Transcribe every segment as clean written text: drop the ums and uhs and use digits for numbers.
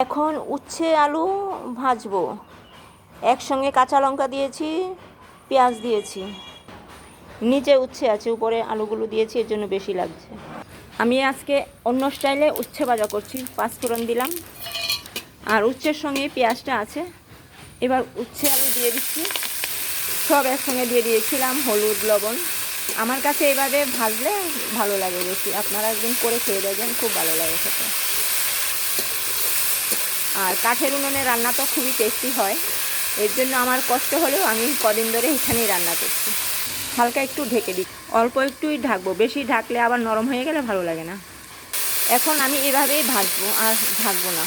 এখন উচ্ছে আলু ভাজবো। একসঙ্গে কাঁচা লঙ্কা দিয়েছি, পেঁয়াজ দিয়েছি, নিচে উচ্ছে আছে, উপরে আলুগুলো দিয়েছি, এর জন্য বেশি লাগছে। আমি আজকে অন্য স্টাইলে উচ্ছে ভাজা করছি। পাঁচফোড়ন দিলাম আর উচ্ছের সঙ্গে পেঁয়াজটা আছে। এবার উচ্ছে আলু দিয়ে দিচ্ছি, সব একসঙ্গে দিয়ে দিয়েছিলাম, হলুদ লবণ। আমার কাছে এভাবে ভাজলে ভালো লাগে বেশি। আপনারা একদিন করে খেয়ে দেখবেন, খুব ভালো লাগে খেতে। আর কাঠের উনুনে রান্না তো খুবই টেস্টি হয়, এর জন্য আমার কষ্ট হলেও আমি কদিন ধরে এখানেই রান্না করছি। হালকা একটু ঢেকে দিই, অল্প একটুই ঢাকবো, বেশি ঢাকলে আবার নরম হয়ে গেলে ভালো লাগে না। এখন আমি এভাবেই ভাজবো, আর ঢাকবো না।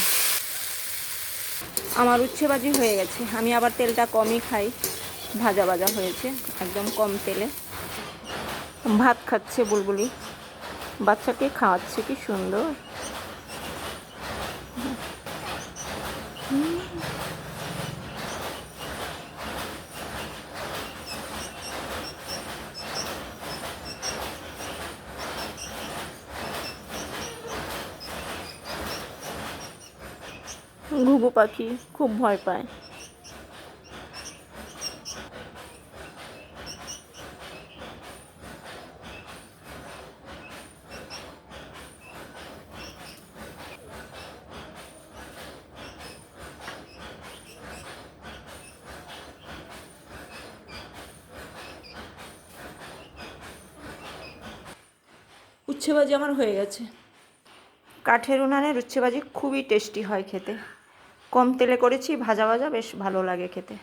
আমার উচ্ছে ভাজি হয়ে গেছে। আমি আবার তেলটা কমই খাই, ভাজা ভাজা হয়েছে, একদম কম তেলে। ভাত খাচ্ছে বুলবুলি, বাচ্চাকে খাওয়াচ্ছে, কি সুন্দর। ঘুঘু পাখি খুব ভয় পায়। উচ্ছে ভাজি আমার হয়ে গেছে। কাঠের উনানের উচ্ছে ভাজি খুবই টেস্টি হয় খেতে। কম তেলে করেছি, ভাজা ভাজা, বেশ ভালো লাগে খেতে।